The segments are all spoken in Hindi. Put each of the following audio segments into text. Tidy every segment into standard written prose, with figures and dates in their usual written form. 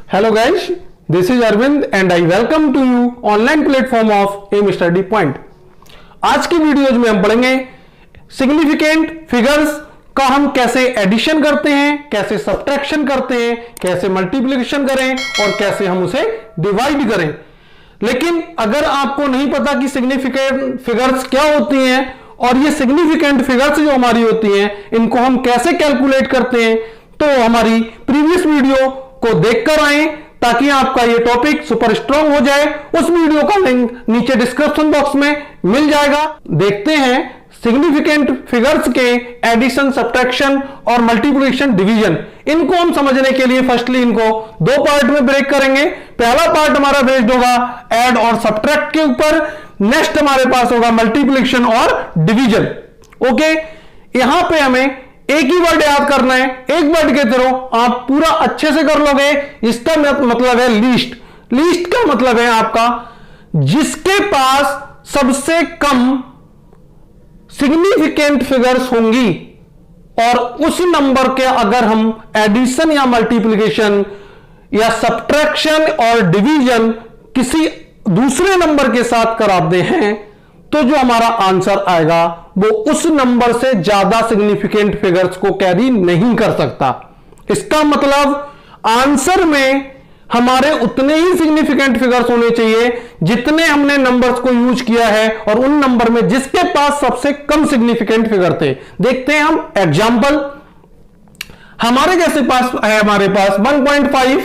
Hello guys, this is Arvind and I welcome to you online platform of AIM Study Point। आज की वीडियोज में हम पढ़ेंगे सिग्निफिकेंट फिगर्स का हम कैसे एडिशन करते हैं, कैसे सब्ट्रैक्शन करते हैं, कैसे मल्टीप्लिकेशन करें और कैसे हम उसे डिवाइड करें। लेकिन अगर आपको नहीं पता कि सिग्निफिकेंट फिगर्स क्या होती हैं और ये सिग्निफिकेंट फिगर्स जो हमारी होती हैं इनको हम कैसे कैलकुलेट करते हैं, तो हमारी प्रीवियस वीडियो को देखकर आए ताकि आपका ये टॉपिक सुपर स्ट्रांग हो जाए। उस वीडियो का लिंक नीचे डिस्क्रिप्शन बॉक्स में मिल जाएगा। देखते हैं सिग्निफिकेंट फिगर्स के एडिशन, सब्ट्रैक्शन और मल्टीप्लिकेशन, डिवीजन। इनको हम समझने के लिए फर्स्टली इनको दो पार्ट में ब्रेक करेंगे। पहला पार्ट हमारा बेस्ड होगा ऐड और सब्ट्रैक्ट के ऊपर, नेक्स्ट हमारे पास होगा मल्टीप्लिकेशन और डिवीजन। ओके, यहां पे हमें एक ही वर्ड याद करना है, एक वर्ड के थ्रू आप पूरा अच्छे से कर लोगे। इसका मतलब है लीस्ट। लीस्ट का मतलब है आपका जिसके पास सबसे कम सिग्निफिकेंट फिगर्स होंगी और उस नंबर के अगर हम एडिशन या मल्टीप्लिकेशन या सब्ट्रैक्शन और डिवीजन किसी दूसरे नंबर के साथ कराते हैं तो जो हमारा आंसर आएगा वो उस नंबर से ज्यादा सिग्निफिकेंट फिगर्स को कैरी नहीं कर सकता। इसका मतलब आंसर में हमारे उतने ही सिग्निफिकेंट फिगर्स होने चाहिए जितने हमने नंबर्स को यूज किया है और उन नंबर में जिसके पास सबसे कम सिग्निफिकेंट फिगर थे। देखते हैं हम एग्जांपल। हमारे जैसे पास है, हमारे पास 1.5,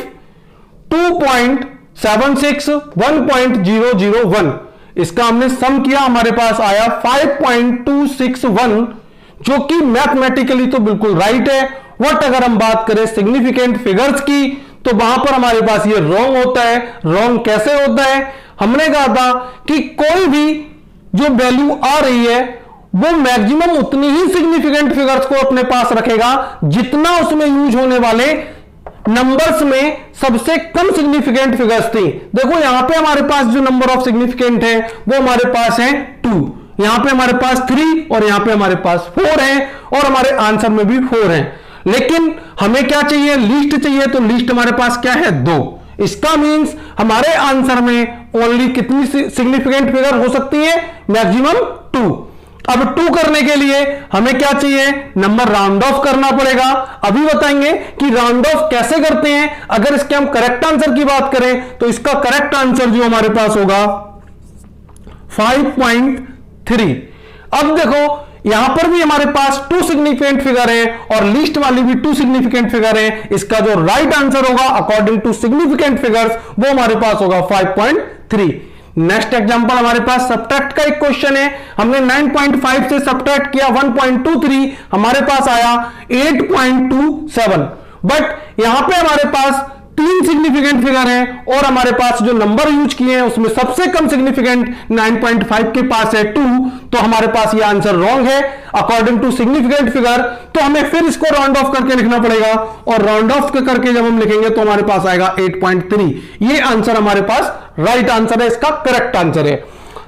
2.76, 1.001। इसका हमने सम किया, हमारे पास आया 5.261, जो कि मैथमेटिकली तो बिल्कुल राइट है। वट अगर हम बात करें सिग्निफिकेंट फिगर्स की तो वहां पर हमारे पास ये रॉन्ग होता है। रॉन्ग कैसे होता है? हमने कहा था कि कोई भी जो वैल्यू आ रही है वो मैक्सिमम उतनी ही सिग्निफिकेंट फिगर्स को अपने पास रखेगा जितना उसमें यूज होने वाले नंबर्स में सबसे कम सिग्निफिकेंट फिगर्स थी। देखो यहां पे हमारे पास जो नंबर ऑफ सिग्निफिकेंट है वो हमारे पास है 2, यहां पे हमारे पास 3 और यहां पे हमारे पास 4 है और हमारे आंसर में भी 4 है। लेकिन हमें क्या चाहिए? लीस्ट चाहिए। तो लीस्ट हमारे पास क्या है? 2। इसका मींस हमारे आंसर में ओनली कितनी सिग्निफिकेंट फिगर हो सकती है? मैक्सिमम 2। अब 2 करने के लिए हमें क्या चाहिए? नंबर राउंड ऑफ करना पड़ेगा। अभी बताएंगे कि राउंड ऑफ कैसे करते हैं। अगर इसके हम करेक्ट आंसर की बात करें तो इसका करेक्ट आंसर जो हमारे पास होगा 5.3। अब देखो यहां पर भी हमारे पास 2 सिग्निफिकेंट फिगर है और लिस्ट वाली भी 2 सिग्निफिकेंट फिगर है। इसका जो राइट आंसर होगा अकॉर्डिंग टू सिग्निफिकेंट फिगर्स वो हमारे पास होगा 5.3। नेक्स्ट एग्जांपल हमारे पास सब्ट्रैक्ट का एक क्वेश्चन है। हमने 9.5 से सब्ट्रैक्ट किया 1.23, हमारे पास आया 8.27। बट यहां पे हमारे पास 3 सिग्निफिकेंट फिगर हैं और हमारे पास जो नंबर यूज किए हैं उसमें सबसे कम सिग्निफिकेंट 9.5 के पास है 2, तो हमारे पास ये आंसर रॉन्ग है अकॉर्डिंग टू सिग्निफिकेंट फिगर। तो हमें फिर इसको राउंड ऑफ करके लिखना पड़ेगा और राउंड ऑफ करके जब हम लिखेंगे तो हमारे पास आएगा 8.3। ये आंसर हमारे पास राइट आंसर है, इसका करेक्ट आंसर है।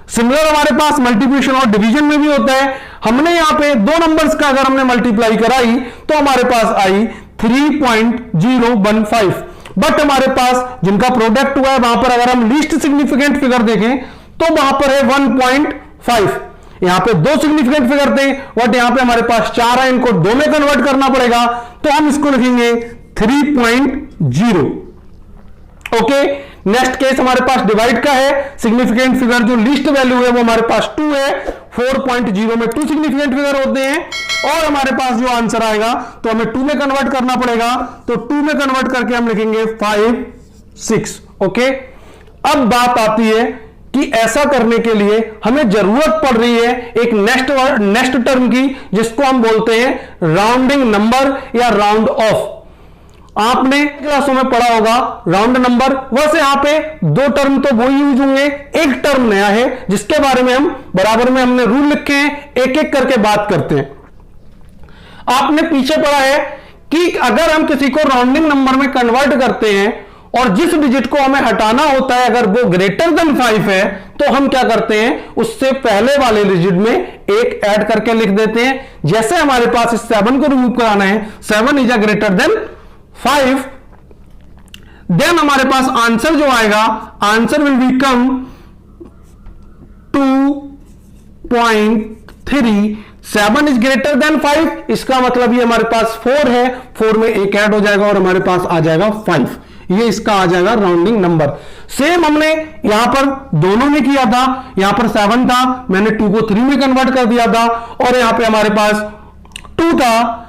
सिमिलर हमारे पास मल्टीप्लिकेशन और डिवीजन में भी होता है। हमने यहां पे दो नंबर्स का अगर हमने मल्टीप्लाई कराई तो हमारे पास आई 3.015, बट हमारे पास जिनका प्रोडक्ट हुआ है वहां पर अगर हम लीस्ट सिग्निफिकेंट फिगर देखें तो वहां पर है 1.5। यहां पे 2 सिग्निफिकेंट फिगर थे बट यहां पे हमारे पास 4 है, इनको 2 में कन्वर्ट करना पड़ेगा तो हम इसको लिखेंगे 3.0। ओके, नेक्स्ट केस हमारे पास डिवाइड का है। सिग्निफिकेंट फिगर जो लीस्ट वैल्यू है वो हमारे पास 2 है। 4.0 में 2 सिग्निफिकेंट फिगर होते हैं और हमारे पास जो आंसर आएगा तो हमें 2 में कन्वर्ट करना पड़ेगा। तो 2 में कन्वर्ट करके हम लिखेंगे 5, 6। ओके, अब बात आती है कि ऐसा करने के लिए हमें जरूरत पड़ रही है एक नेक्स्ट टर्म की, जिसको हम बोलते हैं राउंडिंग नंबर या राउंड ऑफ। आपने क्लासों में पढ़ा होगा राउंड नंबर। वैसे यहां पे 2 टर्म तो वो यूज होंगे, एक टर्म नया है जिसके बारे में हम बराबर में हमने रूल लिखे हैं, एक एक करके बात करते हैं। आपने पीछे पढ़ा है कि अगर हम किसी को राउंडिंग नंबर में कन्वर्ट करते हैं और जिस डिजिट को हमें हटाना होता है अगर वो ग्रेटर देन 5 है तो हम क्या करते हैं, उससे पहले वाले डिजिट में एक ऐड करके लिख देते हैं। जैसे हमारे पास इस 7 को रिमूव कराना है, 7 is a greater than 5, then हमारे पास आंसर जो आएगा, answer will become 2.3। 7 is greater than 5, इसका मतलब ये हमारे पास 4 है, 4 में एक ऐड हो जाएगा और हमारे पास आ जाएगा 5। ये इसका आ जाएगा राउंडिंग नंबर। सेम हमने यहां पर दोनों में किया था, यहां पर 7 था, मैंने 2 को 3 में कन्वर्ट कर दिया था, और यहां पे हमारे पास 2 था,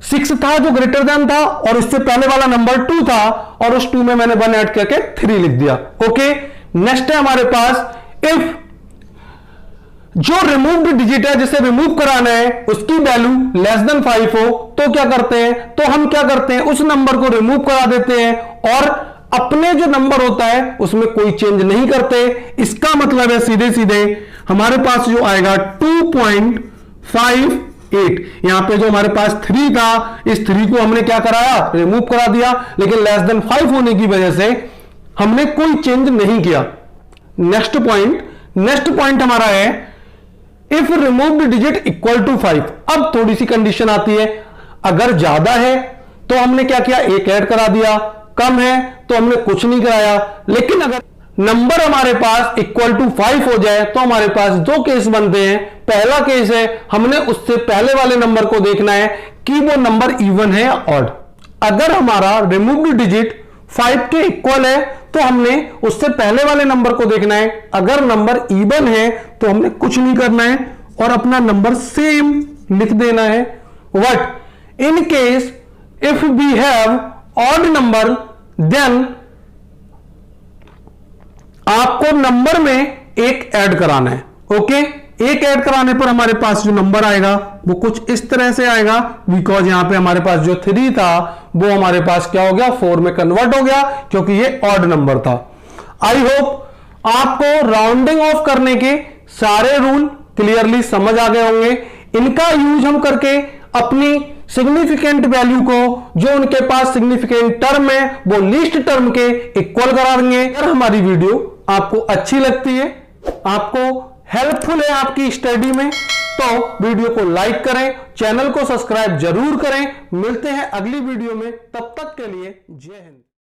6 था जो ग्रेटर देन था, और इससे पहले वाला नंबर 2 था, और उस 2 में मैंने 1 ऐड करके 3 लिख दिया। ओके, नेक्स्ट है हमारे पास इफ जो रिमूव्ड डिजिट है, जिसे रिमूव कराना है, उसकी वैल्यू लेस देन 5 हो, तो क्या करते हैं, तो हम क्या करते हैं, उस नंबर को रिमूव करा देते हैं और अपने जो नंबर होता है उसमें कोई चेंज नहीं करते। इसका मतलब है सीधे सीधे हमारे पास जो आएगा 2.58। यहां पे जो हमारे पास 3 था, इस 3 को हमने क्या कराया, रिमूव करा दिया, लेकिन लेस देन 5 होने की वजह से हमने कोई चेंज नहीं किया। नेक्स्ट पॉइंट हमारा है if removed digit equal to 5। अब थोड़ी सी कंडीशन आती है, अगर ज्यादा है तो हमने क्या किया, एक ऐड करा दिया, कम है तो हमने कुछ नहीं कराया। लेकिन अगर नंबर हमारे पास इक्वल टू 5 हो जाए तो हमारे पास 2 केस बनते हैं। पहला केस है, हमने उससे पहले वाले नंबर को देखना है कि वो नंबर इवन है या ऑड। अगर हमारा रिमूव्ड डिजिट 5 के इक्वल है तो हमने उससे पहले वाले नंबर को देखना है। अगर नंबर इवन है तो हमने कुछ नहीं करना है और अपना नंबर सेम लिख देना है। But in case if we have odd number, then आपको नंबर में एक ऐड कराना है। ओके, एक ऐड कराने पर हमारे पास जो नंबर आएगा वो कुछ इस तरह से आएगा, बिकॉज यहां पे हमारे पास जो 3 था वो हमारे पास क्या हो गया, 4 में कन्वर्ट हो गया, क्योंकि ये ऑड नंबर था। आई होप आपको राउंडिंग ऑफ करने के सारे रूल क्लियरली समझ आ गए होंगे। इनका यूज हम करके अपनी सिग्निफिकेंट वैल्यू को, जो उनके पास सिग्निफिकेंट टर्म है, वो लीस्ट टर्म के इक्वल करा देंगे। अगर हमारी वीडियो आपको अच्छी लगती है, आपको हेल्पफुल है आपकी स्टडी में, तो वीडियो को लाइक करें, चैनल को सब्सक्राइब जरूर करें। मिलते हैं अगली वीडियो में, तब तक के लिए जय हिंद।